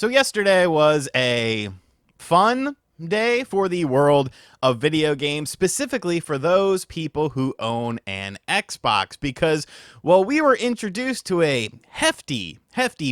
So yesterday was a fun day for the world of video games, specifically for those people who own an Xbox, because, well, we were introduced to a hefty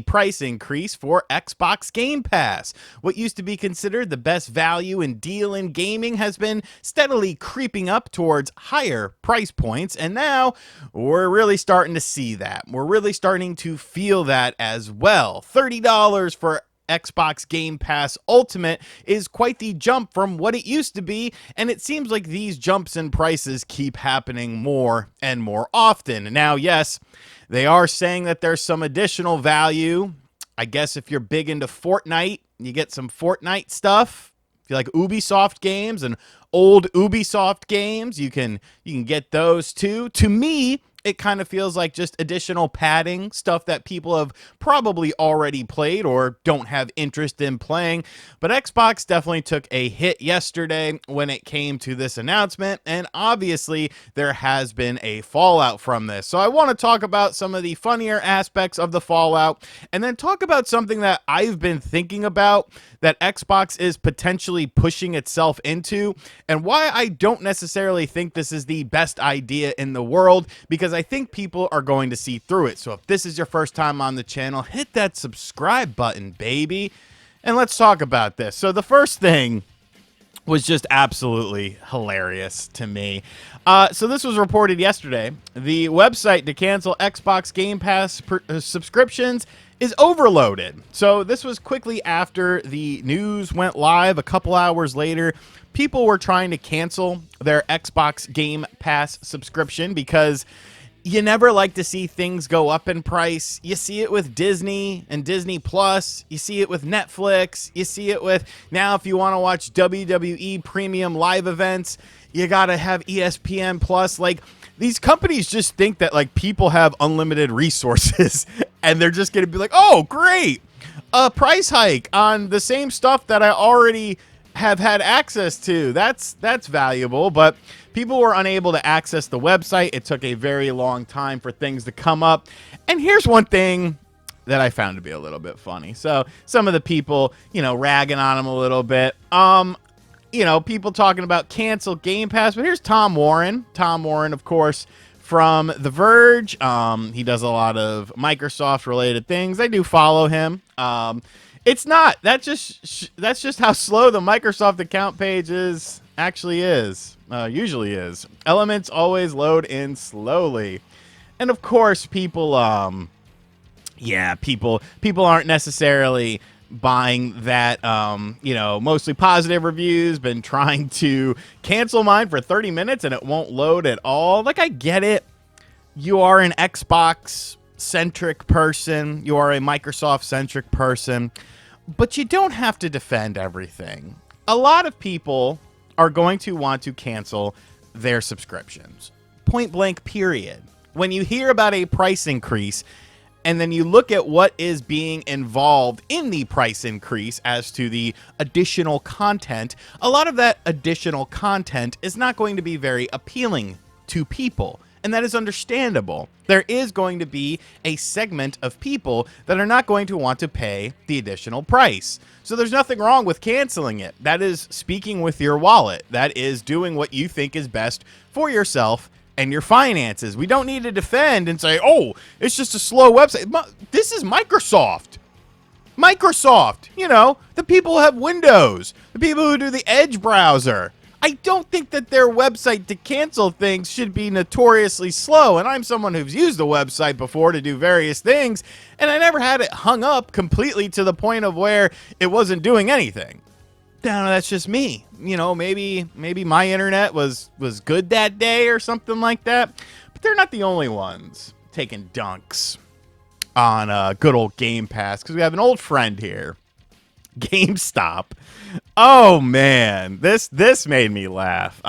price increase for Xbox Game Pass. What used to be considered the best value and deal in gaming has been steadily creeping up towards higher price points, and now we're really starting to see that. We're really starting to feel that as well. $30 for Xbox Game Pass Ultimate is quite the jump from what it used to be, and it seems like these jumps in prices keep happening more and more often. Now, yes, they are saying that there's some additional value. I guess if you're big into Fortnite, you get some Fortnite stuff. If you like Ubisoft games and old Ubisoft games, you can get those too. To me, it kind of feels like just additional padding, stuff that people have probably already played or don't have interest in playing. But Xbox definitely took a hit yesterday when it came to this announcement, and obviously there has been a fallout from this. So I want to talk about some of the funnier aspects of the fallout, and then talk about something that I've been thinking about that Xbox is potentially pushing itself into, and why I don't necessarily think this is the best idea in the world, because I think people are going to see through it. So if this is your first time on the channel, hit that subscribe button, baby, and let's talk about this. So the first thing was just absolutely hilarious to me. So this was reported yesterday. The website to cancel Xbox Game Pass subscriptions is overloaded. So this was quickly after the news went live. A couple hours later, people were trying to cancel their Xbox Game Pass subscription because you never like to see things go up in price. You see it with Disney and Disney Plus. You see it with Netflix. You see it with, now if you want to watch WWE premium live events, you got to have ESPN Plus. Like, these companies just think that, like, people have unlimited resources and they're just going to be like, oh, great, a price hike on the same stuff that I already have had access to. That's valuable. But people were unable to access the website. It took a very long time for things to come up. And here's one thing that I found to be a little bit funny. So some of the people, ragging on them a little bit. People talking about cancel Game Pass. But here's Tom Warren. Tom Warren, of course, from The Verge. He does a lot of Microsoft related things. I do follow him. It's not. That's just how slow the Microsoft account page actually is. Usually is. Elements always load in slowly. And of course, people aren't necessarily buying that, mostly positive reviews. Been trying to cancel mine for 30 minutes and it won't load at all. Like, I get it. You are an Xbox-centric person. You are a Microsoft-centric person. But you don't have to defend everything. A lot of people are going to want to cancel their subscriptions. Point blank, period. When you hear about a price increase, and then you look at what is being involved in the price increase as to the additional content, a lot of that additional content is not going to be very appealing to people. And that is understandable. There is going to be a segment of people that are not going to want to pay the additional price. So there's nothing wrong with canceling it. That is speaking with your wallet. That is doing what you think is best for yourself and your finances. We don't need to defend and say, oh, it's just a slow website. This is Microsoft. Microsoft, the people who have Windows, the people who do the Edge browser. I don't think that their website to cancel things should be notoriously slow. And I'm someone who's used the website before to do various things, and I never had it hung up completely to the point of where it wasn't doing anything. No, that's just me. Maybe my internet was good that day or something like that. But they're not the only ones taking dunks on good old Game Pass, because we have an old friend here, GameStop. Oh man, this made me laugh.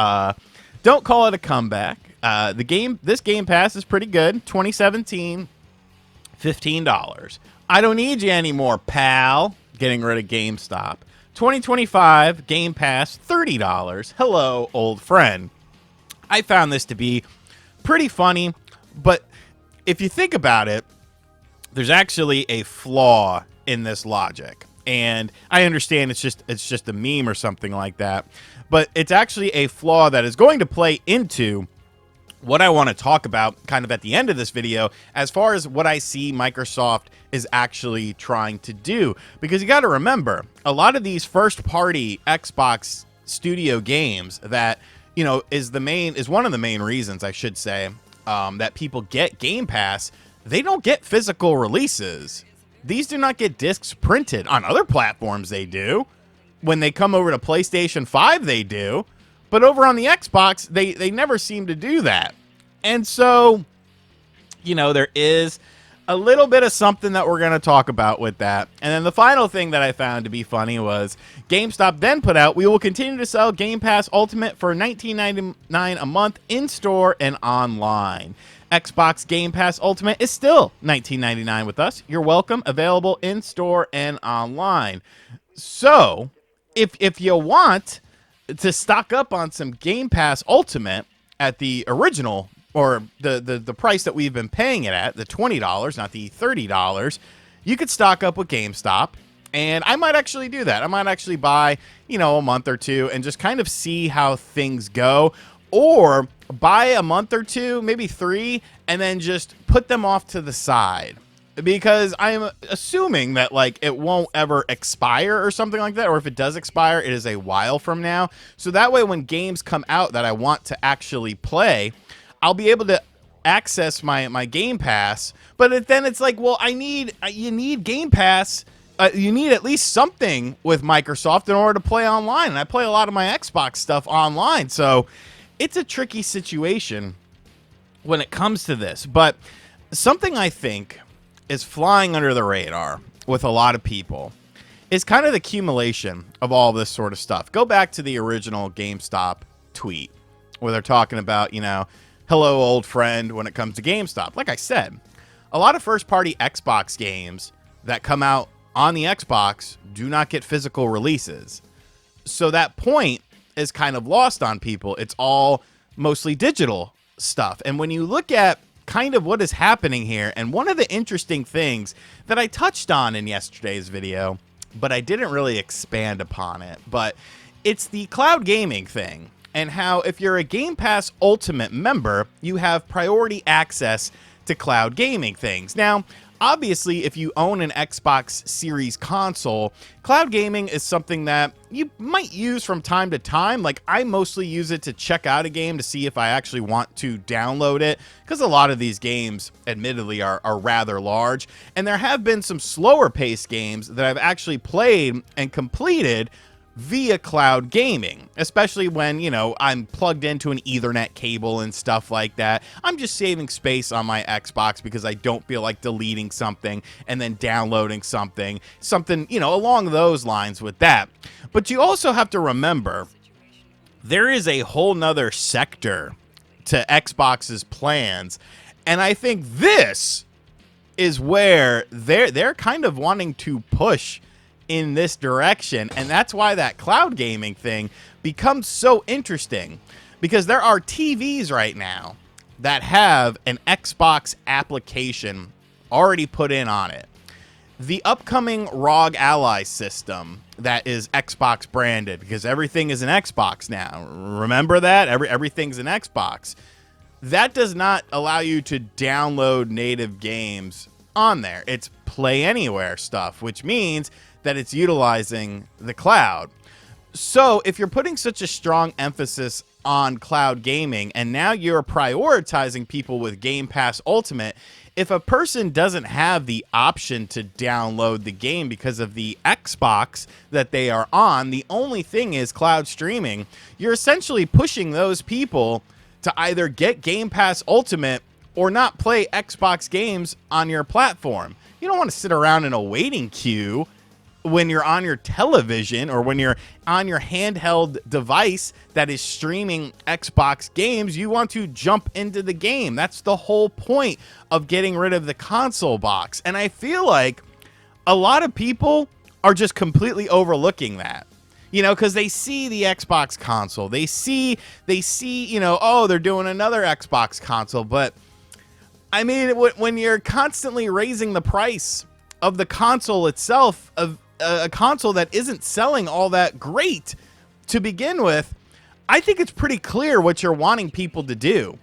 Don't call it a comeback. This Game Pass is pretty good. 2017, $15. I don't need you anymore, pal. Getting rid of GameStop. 2025 Game Pass, $30. Hello, old friend. I found this to be pretty funny, but if you think about it, there's actually a flaw in this logic. And I understand it's just a meme or something like that, but it's actually a flaw that is going to play into what I want to talk about kind of at the end of this video as far as what I see Microsoft is actually trying to do. Because you got to remember, a lot of these first-party Xbox studio games that, you know, is one of the main reasons, I should say, that people get Game Pass, they don't get physical releases. These do not get discs printed. On other platforms, they do. When they come over to PlayStation 5, they do. But over on the Xbox, they never seem to do that. And so, you know, there is a little bit of something that we're going to talk about with that. And then the final thing that I found to be funny was GameStop then put out, we will continue to sell Game Pass Ultimate for $19.99 a month in-store and online. Xbox Game Pass Ultimate is still $19.99 with us. You're welcome. Available in-store and online. So, if you want to stock up on some Game Pass Ultimate at the original, or the price that we've been paying it at, the $20, not the $30, you could stock up with GameStop. And I might actually do that. I might actually buy, you know, a month or two and just kind of see how things go. Or buy a month or two, maybe 3, and then just put them off to the side. Because I'm assuming that, like, it won't ever expire or something like that. Or if it does expire, it is a while from now. So that way when games come out that I want to actually play, I'll be able to access my Game Pass. But then it's like, well, you need Game Pass. You need at least something with Microsoft in order to play online. And I play a lot of my Xbox stuff online. So it's a tricky situation when it comes to this. But something I think is flying under the radar with a lot of people is kind of the accumulation of all this sort of stuff. Go back to the original GameStop tweet where they're talking about, you know, hello, old friend, when it comes to GameStop. Like I said, a lot of first-party Xbox games that come out on the Xbox do not get physical releases. So that point is kind of lost on people. It's all mostly digital stuff. And when you look at kind of what is happening here, and one of the interesting things that I touched on in yesterday's video, but I didn't really expand upon it, but it's the cloud gaming thing, and how if you're a Game Pass Ultimate member, you have priority access to cloud gaming things. Now, obviously, if you own an Xbox Series console, cloud gaming is something that you might use from time to time. Like, I mostly use it to check out a game to see if I actually want to download it, because a lot of these games, admittedly, are rather large. And there have been some slower paced games that I've actually played and completed via cloud gaming, especially when, you know, I'm plugged into an Ethernet cable and stuff like that. I'm just saving space on my Xbox because I don't feel like deleting something and then downloading something, you know, along those lines with that. But you also have to remember, there is a whole nother sector to Xbox's plans, and I think this is where they're kind of wanting to push in this direction. And that's why that cloud gaming thing becomes so interesting, because there are TVs right now that have an Xbox application already put in on it. The upcoming ROG Ally system that is Xbox branded, because everything is an Xbox now. Remember that? Everything's an Xbox. That does not allow you to download native games on there. It's play anywhere stuff, which means that it's utilizing the cloud. So if you're putting such a strong emphasis on cloud gaming, and now you're prioritizing people with Game Pass Ultimate, if a person doesn't have the option to download the game because of the Xbox that they are on, the only thing is cloud streaming, you're essentially pushing those people to either get Game Pass Ultimate or not play Xbox games on your platform. You don't want to sit around in a waiting queue when you're on your television or when you're on your handheld device that is streaming Xbox games. You want to jump into the game. That's the whole point of getting rid of the console box. And I feel like a lot of people are just completely overlooking that. You know, because they see the Xbox console. They see, you know, oh, they're doing another Xbox console. But, I mean, when you're constantly raising the price of the console itself, of a console that isn't selling all that great to begin with, I think it's pretty clear what you're wanting people to do.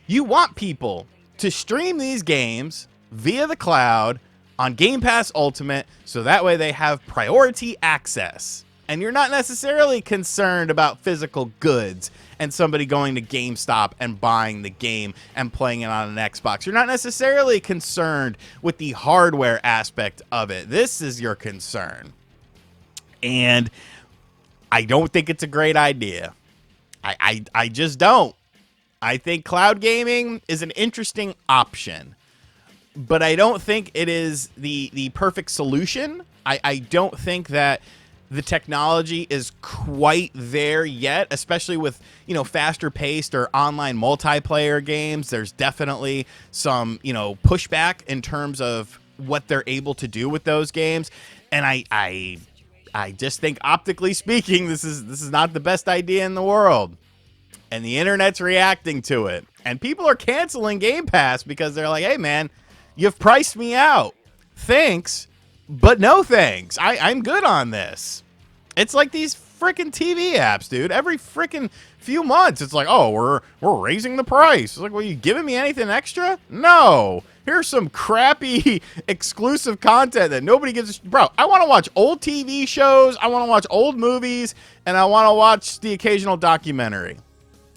You want people to stream these games via the cloud on Game Pass Ultimate, so that way they have priority access. And you're not necessarily concerned about physical goods and somebody going to GameStop and buying the game and playing it on an Xbox. You're not necessarily concerned with the hardware aspect of it. This is your concern. And I don't think it's a great idea. I just don't. I think cloud gaming is an interesting option, but I don't think it is the perfect solution. I don't think that the technology is quite there yet, especially with, you know, faster paced or online multiplayer games. There's definitely some, you know, pushback in terms of what they're able to do with those games. And I just think, optically speaking, this is not the best idea in the world. And the internet's reacting to it. And people are canceling Game Pass because they're like, hey, man, you've priced me out. Thanks, but no thanks. I'm good on this. It's like these freaking TV apps, dude. Every freaking few months, it's like, oh, we're raising the price. It's like, well, you giving me anything extra? No. Here's some crappy exclusive content that nobody gives a... Bro, I want to watch old TV shows, I want to watch old movies, and I want to watch the occasional documentary.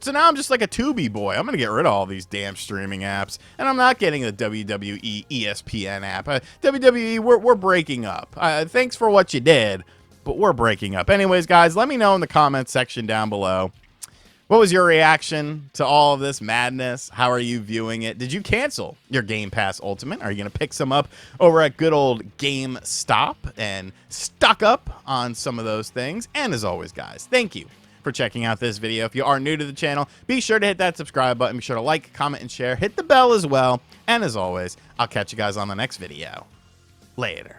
So now I'm just like a Tubi boy. I'm going to get rid of all these damn streaming apps, and I'm not getting the WWE ESPN app. WWE, we're breaking up. Thanks for what you did, but we're breaking up. Anyways, guys, let me know in the comments section down below. What was your reaction to all of this madness? How are you viewing it? Did you cancel your Game Pass Ultimate? Are you going to pick some up over at good old GameStop and stock up on some of those things? And as always, guys, thank you for checking out this video. If you are new to the channel, be sure to hit that subscribe button. Be sure to like, comment, and share. Hit the bell as well. And as always, I'll catch you guys on the next video. Later.